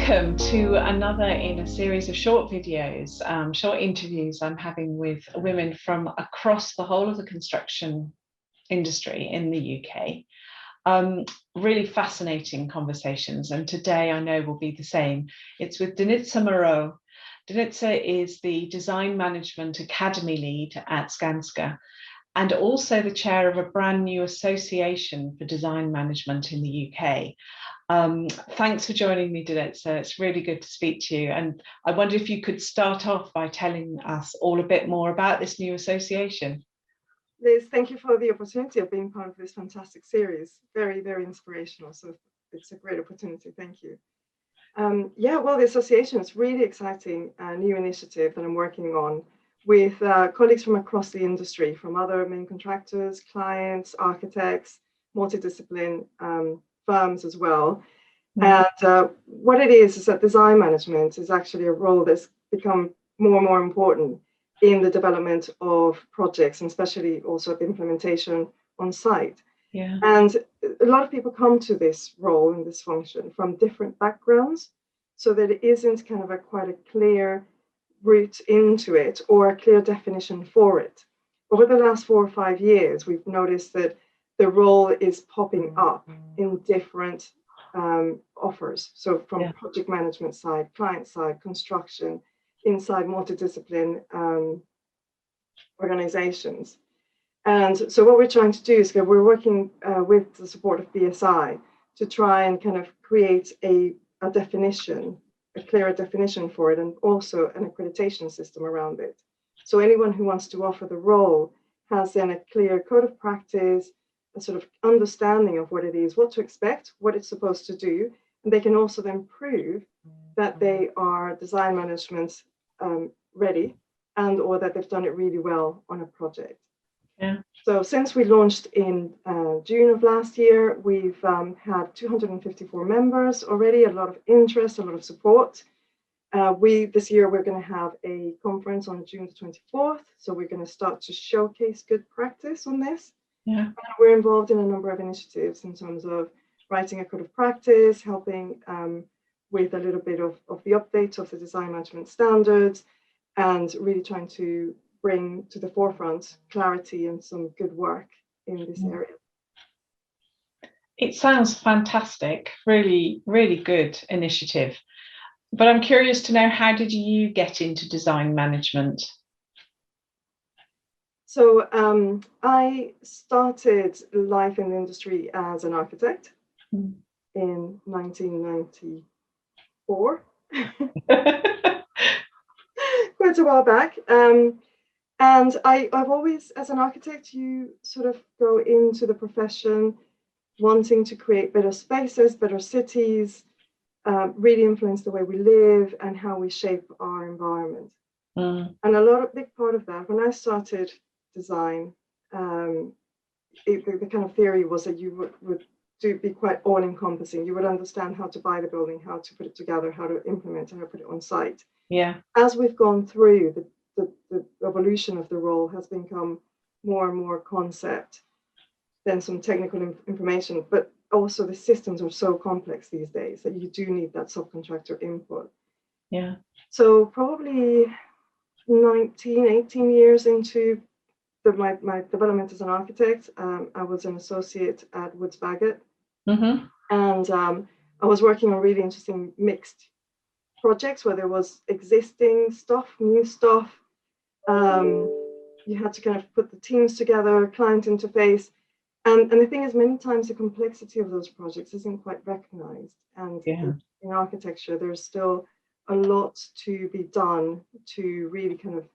Welcome to another in a series of short videos, short interviews I'm having with women from across the whole of the construction industry in the UK. Really fascinating conversations, and today I know will be the same. It's with Denitza Moreau. Denitza is the Design Management Academy lead at Skanska and also the chair of a brand new association for design management in the UK. Thanks for joining me, Denitza. It's really good to speak to you. And I wonder if you could start off by telling us all a bit more about this new association. Liz, thank you for the opportunity of being part of this fantastic series. Very, very inspirational. So it's a great opportunity. Thank you. Well, the association is really exciting, new initiative that I'm working on with colleagues from across the industry, from other main contractors, clients, architects, multidiscipline firms as well. Mm-hmm. And what it is that design management is actually a role that's become more and more important in the development of projects, and especially also the implementation on site. Yeah. And a lot of people come to this role and this function from different backgrounds, so that it isn't kind of quite a clear route into it or a clear definition for it. Over the last 4 or 5 years, we've noticed that the role is popping up in different offers. So from project management side, client side, construction, inside multidiscipline organizations. And so what we're trying to do is we're working with the support of BSI to try and kind of create a definition, a clearer definition for it, and also an accreditation system around it. So anyone who wants to offer the role has then a clear code of practice, a sort of understanding of what it is, what to expect, what it's supposed to do, and they can also then prove that they are design management ready, and or that they've done it really well on a project. Yeah. So since we launched in June of last year, we've had 254 members already, a lot of interest, a lot of support. This year we're going to have a conference on June the 24th, so we're going to start to showcase good practice on this. Yeah. And we're involved in a number of initiatives in terms of writing a code of practice, helping with a little bit of the update of the design management standards, and really trying to bring to the forefront clarity and some good work in this area. It sounds fantastic, really, really good initiative. But I'm curious to know, how did you get into design management? So I started life in the industry as an architect in 1994. Quite a while back. And I've always, as an architect, you sort of go into the profession wanting to create better spaces, better cities, really influence the way we live and how we shape our environment. And a big part of that, when I started design, the kind of theory was that you would be quite all-encompassing. You would understand how to buy the building, how to put it together, how to implement, and how to put it on site. Yeah. As we've gone through, the evolution of the role has become more and more concept than some technical information, but also the systems are so complex these days that you do need that subcontractor input. Yeah. So probably 18 years into my development as an architect, I was an associate at Woods Bagot. Mm-hmm. And I was working on really interesting mixed projects where there was existing stuff, new stuff. You had to kind of put the teams together, client interface. And the thing is, many times the complexity of those projects isn't quite recognized. And in architecture, there's still a lot to be done to really kind of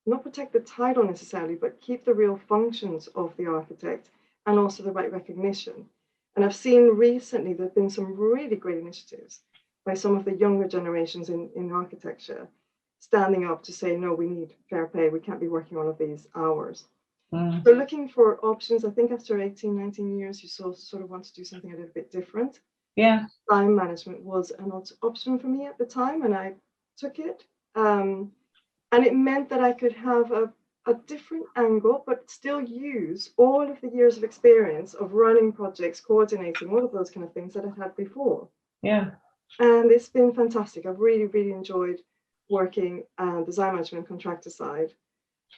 not protect the title necessarily, but keep the real functions of the architect and also the right recognition. And I've seen recently there have been some really great initiatives by some of the younger generations in architecture standing up to say, no, we need fair pay. We can't be working all of these hours. So looking for options, I think after 18, 19 years, you sort of want to do something a little bit different. Yeah. Time management was an option for me at the time, and I took it. And it meant that I could have a different angle, but still use all of the years of experience of running projects, coordinating, all of those kind of things that I had before. Yeah. And it's been fantastic. I've really, really enjoyed working design management contractor side.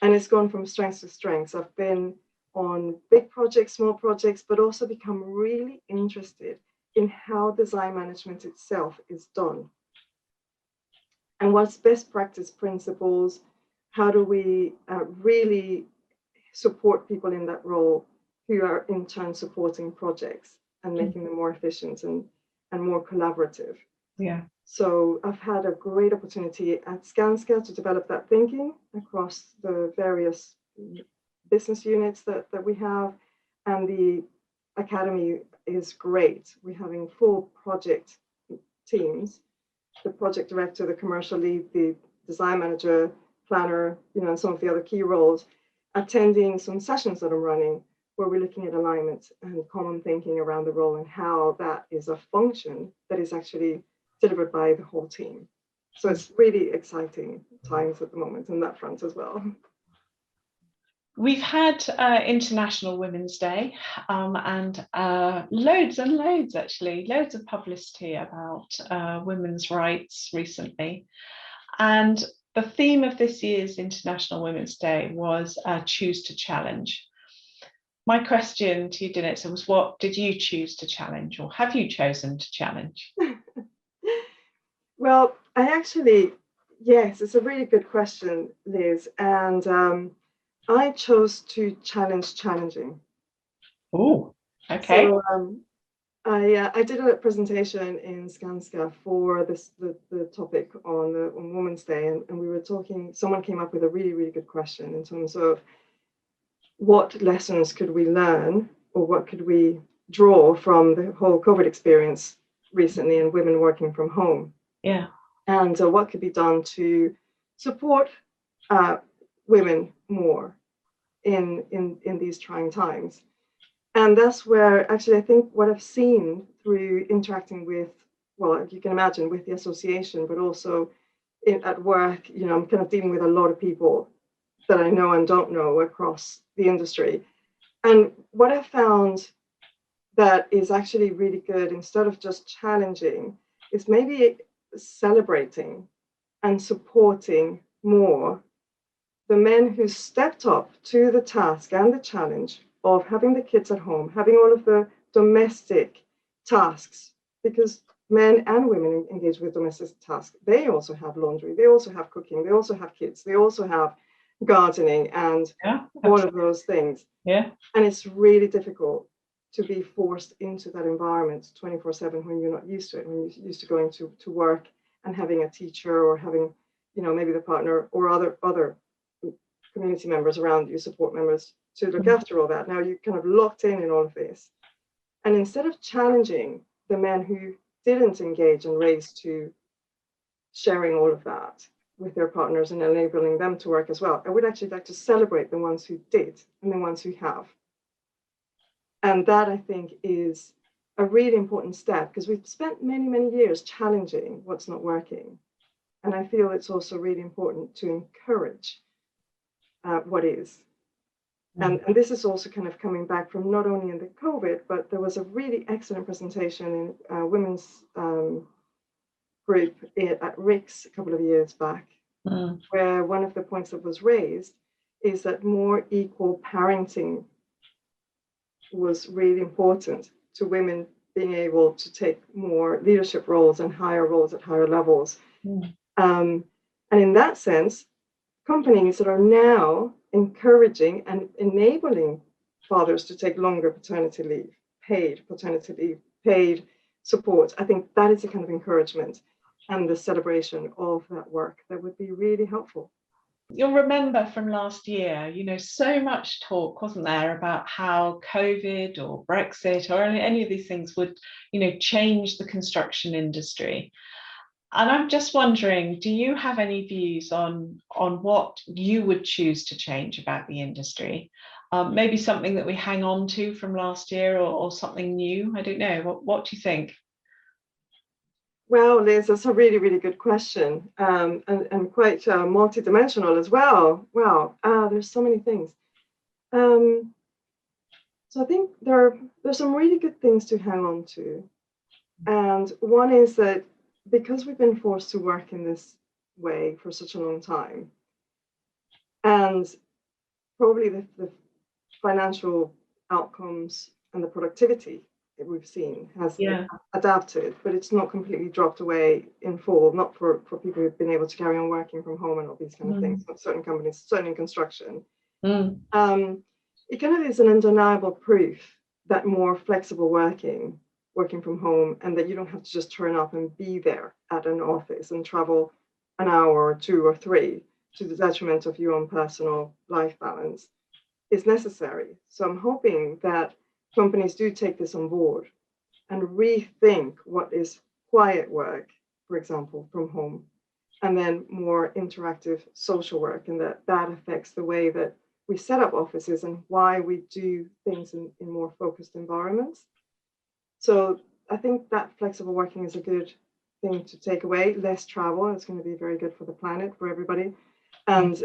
And it's gone from strength to strength. I've been on big projects, small projects, but also become really interested in how design management itself is done. And what's best practice principles? How do we really support people in that role who are in turn supporting projects and making them more efficient and more collaborative? Yeah. So I've had a great opportunity at Skanska to develop that thinking across the various business units that we have. And the academy is great. We're having full project teams, the project director, the commercial lead, the design manager, planner, and some of the other key roles, attending some sessions that I'm running where we're looking at alignment and common thinking around the role and how that is a function that is actually delivered by the whole team. So it's really exciting times at the moment on that front as well. We've had International Women's Day and loads and loads, actually, loads of publicity about women's rights recently. And the theme of this year's International Women's Day was Choose to Challenge. My question to you, Denitza, was what did you choose to challenge, or have you chosen to challenge? Well, yes, it's a really good question, Liz. And I chose to challenge challenging. Oh, okay. So I did a presentation in Skanska for the topic on Women's Day, and we were talking. Someone came up with a really, really good question in terms of what lessons could we learn, or what could we draw from the whole COVID experience recently and women working from home. Yeah. And what could be done to support women more in these trying times. And that's where actually I think what I've seen through interacting with, well, you can imagine with the association, but also at work, I'm kind of dealing with a lot of people that I know and don't know across the industry. And what I found that is actually really good, instead of just challenging, is maybe celebrating and supporting more the men who stepped up to the task and the challenge of having the kids at home, having all of the domestic tasks, because men and women engage with domestic tasks. They also have laundry, they also have cooking, they also have kids, they also have gardening and all of those things. Yeah. And it's really difficult to be forced into that environment 24/7 when you're not used to it, when you're used to going to work and having a teacher or having, maybe the partner or other community members around you, support members, to look after all that. Now you're kind of locked in all of this. And instead of challenging the men who didn't engage and raise to sharing all of that with their partners and enabling them to work as well, I would actually like to celebrate the ones who did and the ones who have. And that, I think, is a really important step, because we've spent many, many years challenging what's not working. And I feel it's also really important to encourage what is. And this is also kind of coming back from not only in the COVID, but there was a really excellent presentation in a women's group at RICS a couple of years back, where one of the points that was raised is that more equal parenting was really important to women being able to take more leadership roles and higher roles at higher levels. And in that sense, companies that are now encouraging and enabling fathers to take longer paternity leave, paid support, I think that is a kind of encouragement and the celebration of that work that would be really helpful. You'll remember from last year, so much talk, wasn't there, about how COVID or Brexit or any of these things would, change the construction industry. And I'm just wondering, do you have any views on what you would choose to change about the industry? Maybe something that we hang on to from last year, or something new? I don't know. What do you think? Well, Liz, that's a really, really good question, and quite multidimensional as well. Wow, there's so many things. So I think there's some really good things to hang on to. And one is that because we've been forced to work in this way for such a long time, and probably the financial outcomes and the productivity that we've seen has adapted, but it's not completely dropped away in full, not for people who've been able to carry on working from home and all these kind of things, not certain companies, certainly in construction. It kind of is an undeniable proof that more flexible working from home, and that you don't have to just turn up and be there at an office and travel an hour or 2 or 3 to the detriment of your own personal life balance, is necessary. So I'm hoping that companies do take this on board and rethink what is quiet work, for example, from home, and then more interactive social work, and that affects the way that we set up offices and why we do things in more focused environments. So I think that flexible working is a good thing to take away. Less travel is going to be very good for the planet, for everybody. And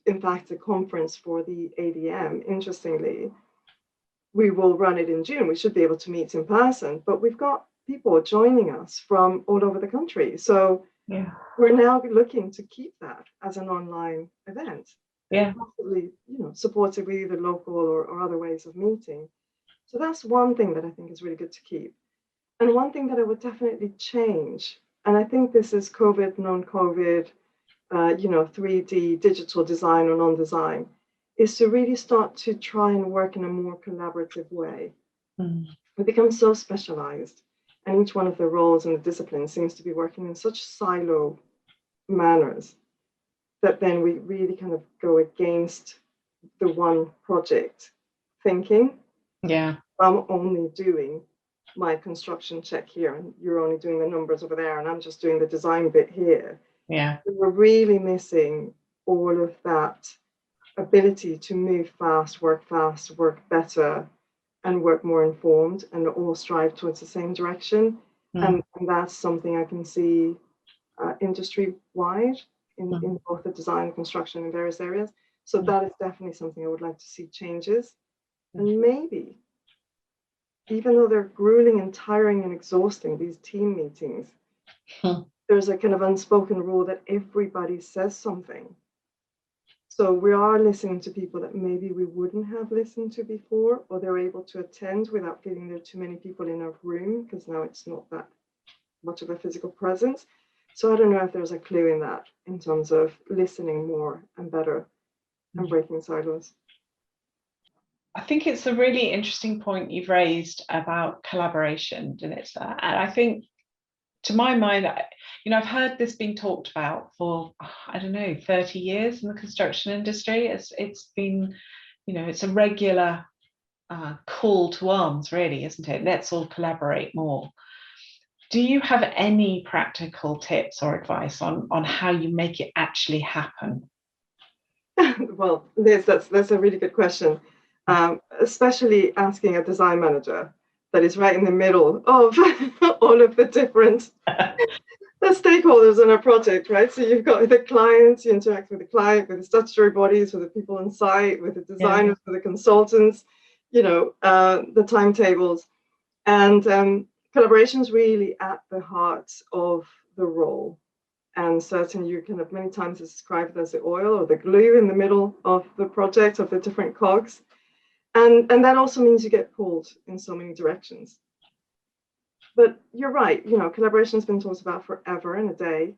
in fact, the conference for the ADM, interestingly, we will run it in June. We should be able to meet in person, but we've got people joining us from all over the country. So we're now looking to keep that as an online event. Possibly, supported with either local or other ways of meeting. So that's one thing that I think is really good to keep. And one thing that I would definitely change, and I think this is COVID, non-COVID, 3D, digital design or non-design, is to really start to try and work in a more collaborative way. We become so specialized, and each one of the roles and the disciplines seems to be working in such silo manners that then we really kind of go against the one project thinking. I'm only doing my construction check here, and you're only doing the numbers over there, and I'm just doing the design bit here. We're really missing all of that ability to move fast, work better, and work more informed, and all strive towards the same direction. And that's something I can see industry-wide in both the design and construction in various areas. So that is definitely something I would like to see changes. And maybe, even though they're grueling and tiring and exhausting, these team meetings, there's a kind of unspoken rule that everybody says something. So we are listening to people that maybe we wouldn't have listened to before, or they're able to attend without feeling there are too many people in a room, because now it's not that much of a physical presence. So I don't know if there's a clue in that, in terms of listening more and better and breaking silos. I think it's a really interesting point you've raised about collaboration, Denitza. And I think, to my mind, I've heard this being talked about for, 30 years in the construction industry. It's been, it's a regular call to arms, really, isn't it? Let's all collaborate more. Do you have any practical tips or advice on how you make it actually happen? Well, that's a really good question, especially asking a design manager that is right in the middle of all of the different the stakeholders in a project, right? So you've got the clients, you interact with the client, with the statutory bodies, with the people on site, with the designers, with the consultants, the timetables, and collaboration is really at the heart of the role. And certainly you kind of many times described it as the oil or the glue in the middle of the project, of the different cogs. And that also means you get pulled in so many directions. But you're right, collaboration has been talked about forever and a day.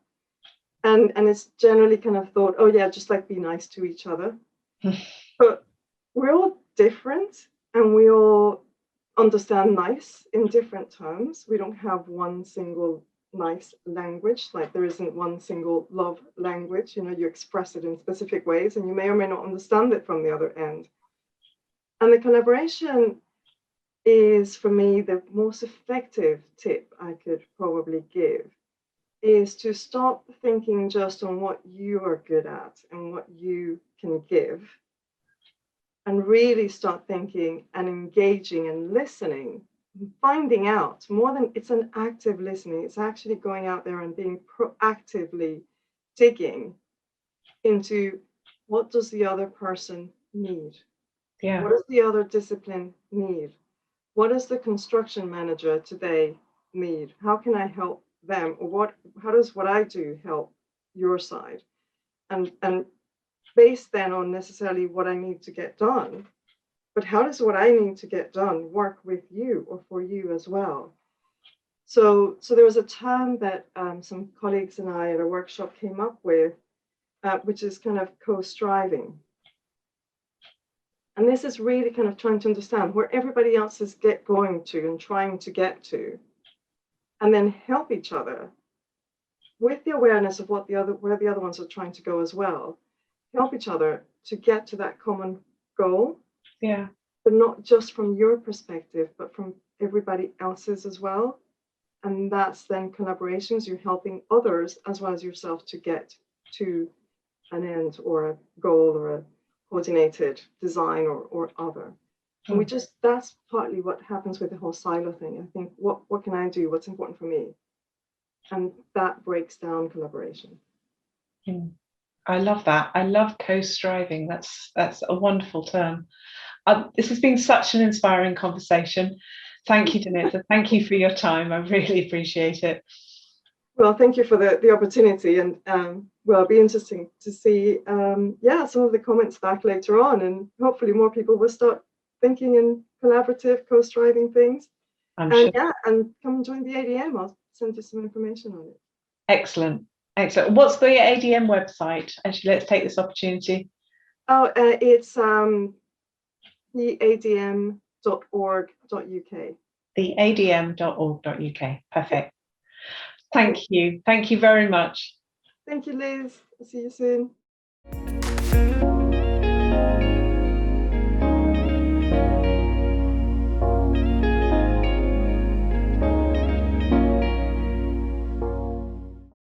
And it's generally kind of thought, oh yeah, just like be nice to each other. But we're all different, and we all understand nice in different terms. We don't have one single nice language, like there isn't one single love language. You express it in specific ways, and you may or may not understand it from the other end. And the collaboration is, for me, the most effective tip I could probably give, is to stop thinking just on what you are good at and what you can give, and really start thinking and engaging and listening, and finding out more than it's an active listening. It's actually going out there and being proactively digging into what does the other person need? What does the other discipline need? What does the construction manager today need? How can I help them, or how does what I do help your side, and based then on necessarily what I need to get done, but how does what I need to get done work with you or for you as well? So there was a term that some colleagues and I at a workshop came up with, which is kind of co-striving. And this is really kind of trying to understand where everybody else is going to and trying to get to, and then help each other with the awareness of where the other ones are trying to go as well. Help each other to get to that common goal. Yeah. But not just from your perspective, but from everybody else's as well. And that's then collaborations. You're helping others as well as yourself to get to an end or a goal or a coordinated design or other. And that's partly what happens with the whole silo thing. I think, what can I do? What's important for me? And that breaks down collaboration. I love that. I love co-striving. That's a wonderful term. This has been such an inspiring conversation. Thank you, Denitza. Thank you for your time. I really appreciate it. Well, thank you for the opportunity, and well, it'll be interesting to see some of the comments back later on, and hopefully more people will start thinking in collaborative, co-striving things. Sure. And come join the ADM. I'll send you some information on it. Excellent. What's the ADM website? Actually, let's take this opportunity. Oh, it's theadm.org.uk. theadm.org.uk. Perfect. Thank you. Thank you very much. Thank you, Liz. I'll see you soon.